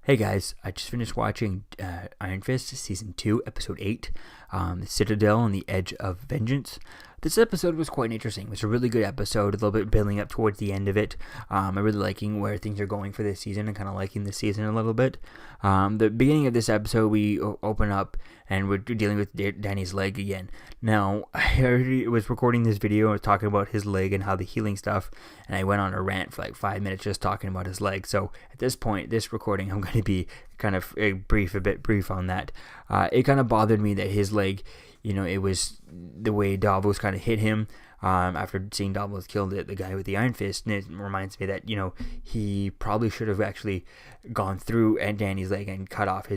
Hey guys, I just finished watching Iron Fist Season 2, Episode 8, Citadel on the Edge of Vengeance. This episode was quite interesting. It was a really good episode, a little bit building up towards the end of it. I'm really liking where things are going for this season and kind of liking this season a little bit. The beginning of this episode, we open up and we're dealing with Danny's leg again. Now, I already was recording this video, I was talking about his leg and how the healing stuff, and I went on a rant for like 5 minutes just talking about his leg. So at this point, this recording, I'm going to be kind of a bit brief on that. It kind of bothered me that his leg, it was the way Davos kind of hit him after seeing Davos kill the guy with the Iron Fist. And it reminds me that, he probably should have actually gone through Danny's leg and cut off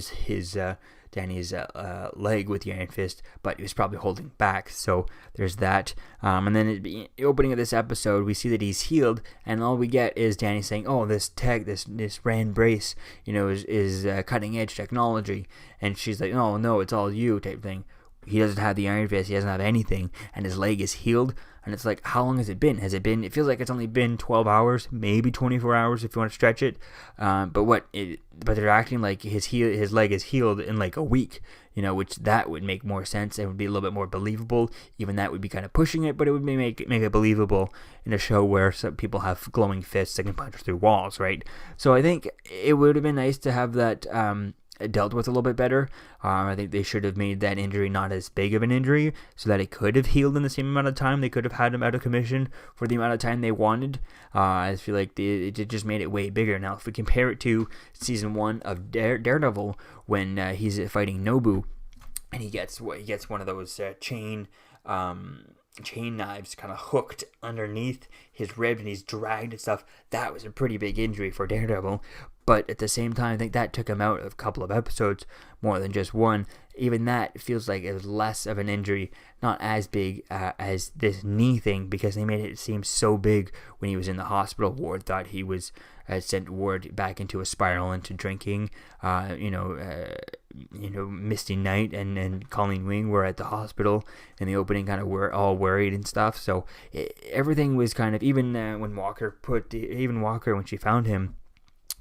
Danny's leg with the Iron Fist, but he was probably holding back. So there's that. And then the opening of this episode, we see that he's healed, and all we get is Danny saying, "Oh, this Rand brace, is cutting edge technology," and she's like, "Oh no, it's all you," type thing. He doesn't have the Iron Fist, he doesn't have anything, and his leg is healed. And it's like, how long has it been? It feels like it's only been 12 hours, maybe 24 hours if you want to stretch it. But they're acting like his leg is healed in like a week, which that would make more sense and would be a little bit more believable. Even that would be kind of pushing it, but it would make it believable in a show where some people have glowing fists that can punch through walls, right? So I think it would have been nice to have that dealt with a little bit better. I think they should have made that injury not as big of an injury so that it could have healed in the same amount of time. They could have had him out of commission for the amount of time they wanted. I feel like it just made it way bigger. Now, if we compare it to season 1 of Daredevil, when he's fighting Nobu, and he gets one of those chain knives kind of hooked underneath his ribs and he's dragged and stuff, that was a pretty big injury for Daredevil. But at the same time, I think that took him out of a couple of episodes more than just one. Even that feels like it was less of an injury, not as big as this knee thing, because they made it seem so big when he was in the hospital. Ward thought he was sent Ward back into a spiral into drinking. Misty Knight and Colleen Wing were at the hospital in the opening, kind of were all worried and stuff. So everything was kind of, even when Walker when she found him,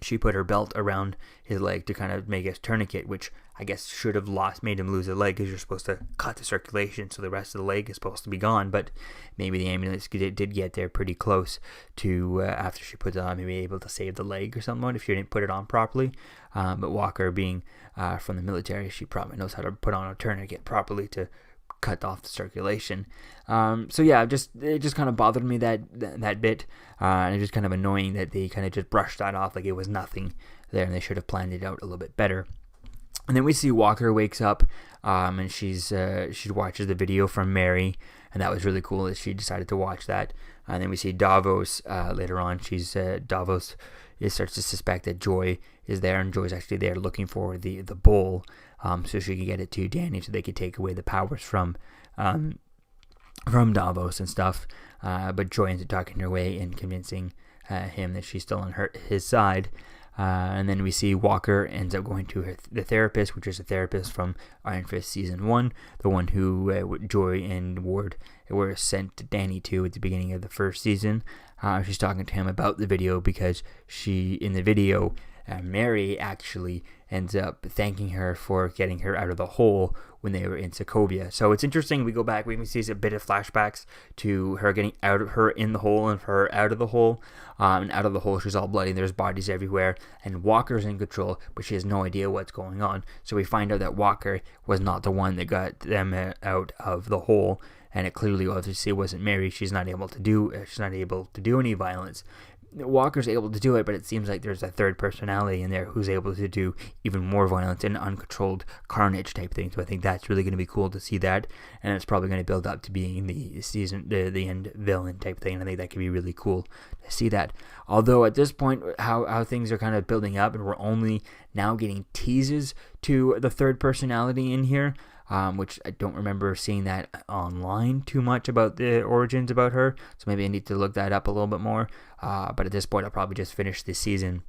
she put her belt around his leg to kind of make a tourniquet, which I guess should have made him lose a leg, because you're supposed to cut the circulation, so the rest of the leg is supposed to be gone. But maybe the ambulance did get there pretty close to after she put it on, maybe able to save the leg or something if she didn't put it on properly. But Walker, being from the military, she probably knows how to put on a tourniquet properly to cut off the circulation. So yeah, it just kind of bothered me that bit, and it's just kind of annoying that they kind of just brushed that off like it was nothing there, and they should have planned it out a little bit better. And then we see Walker wakes up, and she watches the video from Mary, and that was really cool that she decided to watch that. And then we see Davos later on. Davos starts to suspect that Joy is there, and Joy's actually there looking for the bowl, so she can get it to Danny, so they could take away the powers from Davos and stuff. But Joy ends up talking her way and convincing him that she's still on his side. And then we see Walker ends up going to the therapist, which is a therapist from Iron Fist Season 1, the one who Joy and Ward were sent to Danny to at the beginning of the first season. She's talking to him about the video, because in the video, Mary actually ends up thanking her for getting her out of the hole when they were in Sokovia. So it's interesting. We go back, we can see a bit of flashbacks to her getting out of her in the hole and her out of the hole. And out of the hole, she's all bloody. There's bodies everywhere, and Walker's in control, but she has no idea what's going on. So we find out that Walker was not the one that got them out of the hole, and it clearly, obviously, wasn't Mary. She's not able to do any violence. Walker's able to do it, but it seems like there's a third personality in there who's able to do even more violence and uncontrolled carnage type thing. So I think that's really going to be cool to see that, and it's probably going to build up to being the end villain type thing. And I think that could be really cool to see that. Although at this point, how things are kind of building up, and we're only now getting teases to the third personality in here. Which I don't remember seeing that online too much about the origins about her, so maybe I need to look that up a little bit more. But at this point, I'll probably just finish this season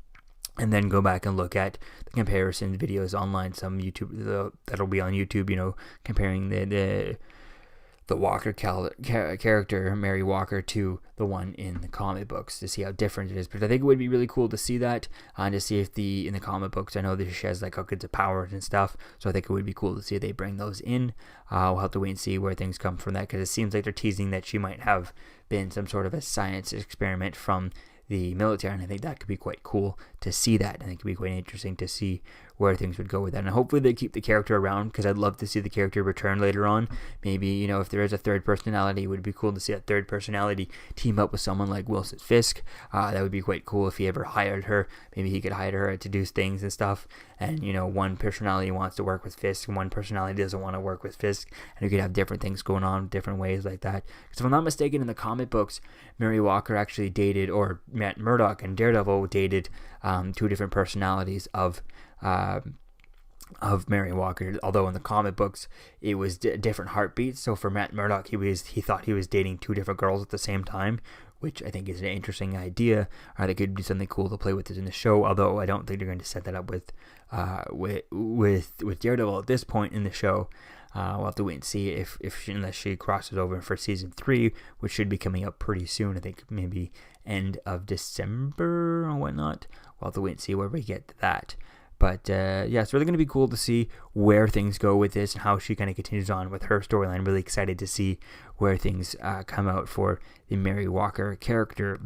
and then go back and look at the comparison videos online. Some YouTube that'll be on YouTube, comparing the the Walker character, Mary Walker, to the one in the comic books, to see how different it is. But I think it would be really cool to see that, to see if in the comic books, I know that she has like all kinds of powers and stuff, so I think it would be cool to see if they bring those in. We'll have to wait and see where things come from that, because it seems like they're teasing that she might have been some sort of a science experiment from the military, and I think that could be quite cool to see that. I think it could be quite interesting to see where things would go with that, and hopefully they keep the character around, because I'd love to see the character return later on. Maybe, if there is a third personality, it would be cool to see that third personality team up with someone like Wilson Fisk. That would be quite cool if he ever hired her. Maybe he could hire her to do things and stuff, and one personality wants to work with Fisk and one personality doesn't want to work with Fisk, and you could have different things going on different ways like that. Because if I'm not mistaken, in the comic books, Mary Walker actually dated, or Matt Murdock and Daredevil dated two different personalities of Mary Walker, although in the comic books it was different heartbeats. So for Matt Murdock, he thought he was dating two different girls at the same time, which I think is an interesting idea. I think it could be something cool to play with it in the show, although I don't think they're going to set that up with Daredevil at this point in the show. We'll have to wait and see unless she crosses over for season 3, which should be coming up pretty soon. I think maybe end of December or whatnot. We'll have to wait and see where we get to that. But it's really going to be cool to see where things go with this and how she kind of continues on with her storyline. Really excited to see where things come out for the Mary Walker character,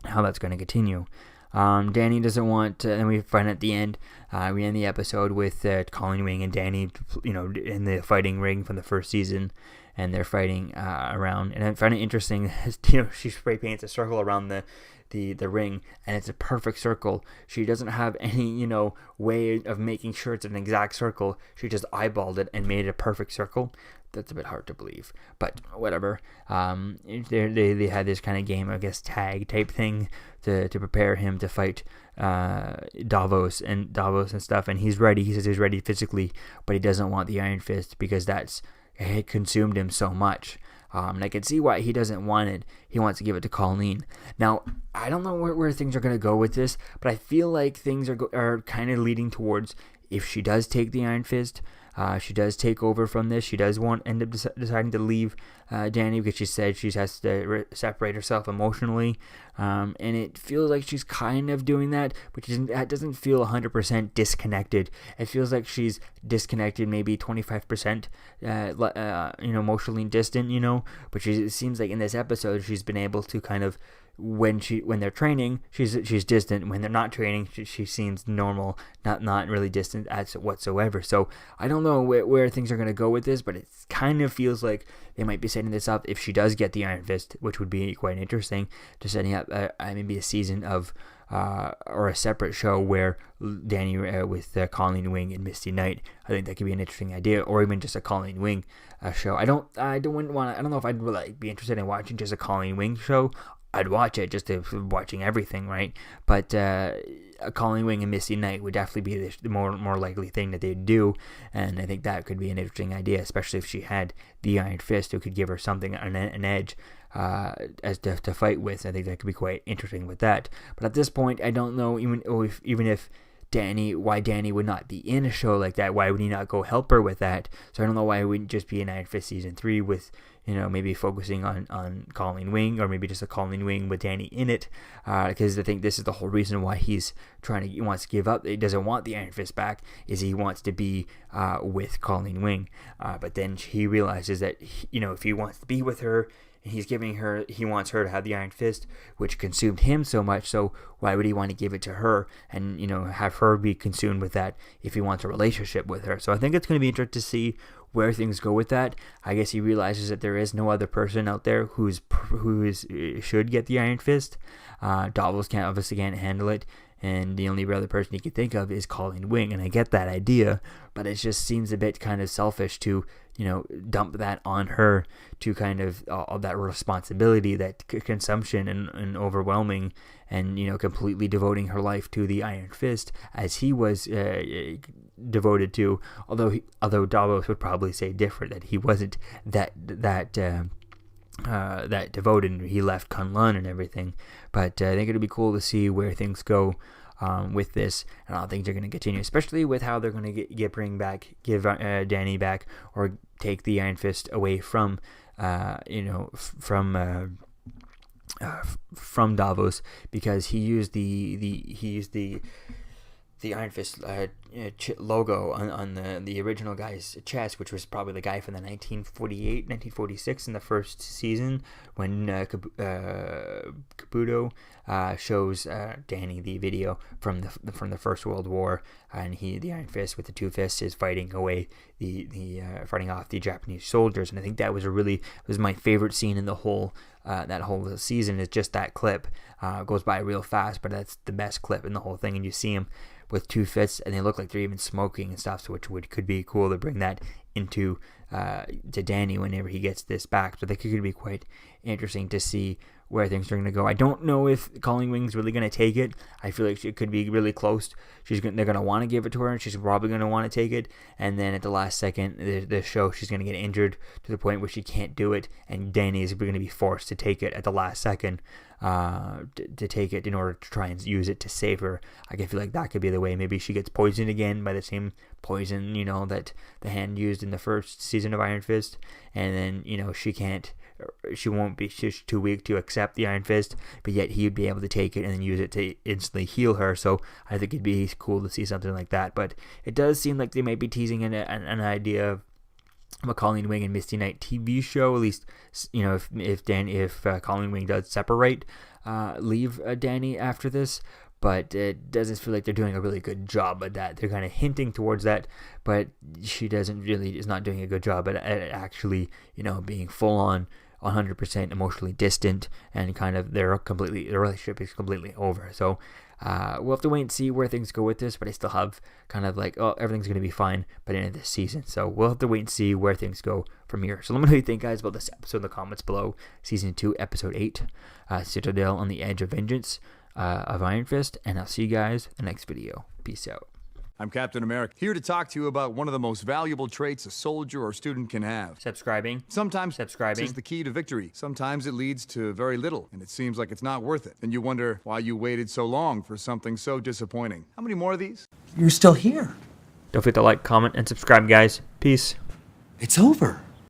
how that's going to continue. Danny doesn't want, and we find at the end, we end the episode with Colleen Wing and Danny, in the fighting ring from the first season, and they're fighting around. And I find it interesting, she spray paints a circle around the ring, and it's a perfect circle. She doesn't have any, way of making sure it's an exact circle. She just eyeballed it and made it a perfect circle. That's a bit hard to believe, but whatever. They had this kind of game, I guess, tag type thing to prepare him to fight Davos and stuff, and he's ready. He says he's ready physically, but he doesn't want the Iron Fist because it consumed him so much. And I can see why he doesn't want it. He wants to give it to Colleen. Now, I don't know where things are going to go with this, but I feel like things are kind of leading towards, if she does take the Iron Fist, she does take over from this. She does end up deciding to leave Danny, because she said she has to separate herself emotionally, and it feels like she's kind of doing that, but that doesn't feel 100% disconnected. It feels like she's disconnected, maybe 25%, emotionally distant, but it seems like in this episode she's been able to kind of, when they're training, she's distant. When they're not training, she seems normal, not really distant whatsoever. So I don't know where things are going to go with this, but it kind of feels like they might be setting this up, if she does get the Iron Fist, which would be quite interesting, to setting up maybe a season of or a separate show where Danny with Colleen Wing and Misty Knight. I think that could be an interesting idea, or even just a Colleen Wing show. I don't know if I'd really be interested in watching just a Colleen Wing show. I'd watch it just to watching everything, right? But a Colleen Wing and Misty Knight would definitely be the more likely thing that they'd do, and I think that could be an interesting idea, especially if she had the Iron Fist, who could give her something, an edge as to fight with. I think that could be quite interesting with that. But at this point, I don't know even if why Danny would not be in a show like that. Why would he not go help her with that? So I don't know why it wouldn't just be an Iron Fist season 3 with, maybe focusing on Colleen Wing, or maybe just a Colleen Wing with Danny in it, because I think this is the whole reason why he wants to give up. He doesn't want the Iron Fist back, is he wants to be with Colleen Wing, but then he realizes that if he wants to be with her, and he wants her to have the Iron Fist, which consumed him so much, so why would he want to give it to her and, have her be consumed with that if he wants a relationship with her? So I think it's going to be interesting to see where things go with that. I guess he realizes that there is no other person out there who should get the Iron Fist. Davos obviously can't handle it, and the only other person he can think of is Colleen Wing, and I get that idea, but it just seems a bit kind of selfish to dump that on her, to kind of all that responsibility, that consumption and overwhelming, and completely devoting her life to the Iron Fist as he was devoted to. Although Davos would probably say different, that he wasn't that devoted. He left Kunlun and everything, but I think it'll be cool to see where things go with this, and I think they're going to continue, especially with how they're going to give Danny back, or take the Iron Fist away from from Davos, because he used the Iron Fist logo on the original guy's chest, which was probably the guy from the 1946 in the first season, when Caputo shows Danny the video from the First World War, and the Iron Fist with the two fists is fighting away fighting off the Japanese soldiers. And I think that was my favorite scene in the whole that whole season. Is just that clip. Goes by real fast, but that's the best clip in the whole thing. And you see him with two fists, and they look like they're even smoking and stuff, so which could be cool to bring that into to Danny whenever he gets this back. So I think it could be quite interesting to see where things are going to go. I don't know if Calling Wing's really going to take it. I feel like she could be really close. They're going to want to give it to her, and she's probably going to want to take it. And then at the last second, the show, she's going to get injured to the point where she can't do it, and Danny is going to be forced to take it at the last second, to take it in order to try and use it to save her. I feel like that could be the way. Maybe she gets poisoned again by the same poison, that the Hand used in the first season of Iron Fist, and then she's too weak to accept the Iron Fist, but yet he'd be able to take it and then use it to instantly heal her. So I think it'd be cool to see something like that. But it does seem like they might be teasing an idea of a Colleen Wing and Misty Knight TV show. At least, if Colleen Wing does leave Danny after this. But it doesn't feel like they're doing a really good job at that. They're kind of hinting towards that, but she is not doing a good job at actually, being full on 100% emotionally distant, and kind of the relationship is completely over. So we'll have to wait and see where things go with this, but I still have kind of like, everything's going to be fine by the end of this season. So we'll have to wait and see where things go from here. So let me know what you think, guys, about this episode in the comments below. Season 2, Episode 8, Citadel on the Edge of Vengeance of Iron Fist, and I'll see you guys in the next video. Peace out. I'm Captain America, here to talk to you about one of the most valuable traits a soldier or student can have. Subscribing. Sometimes subscribing is the key to victory. Sometimes it leads to very little, and it seems like it's not worth it. And you wonder why you waited so long for something so disappointing. How many more of these? You're still here. Don't forget to like, comment, and subscribe, guys. Peace. It's over.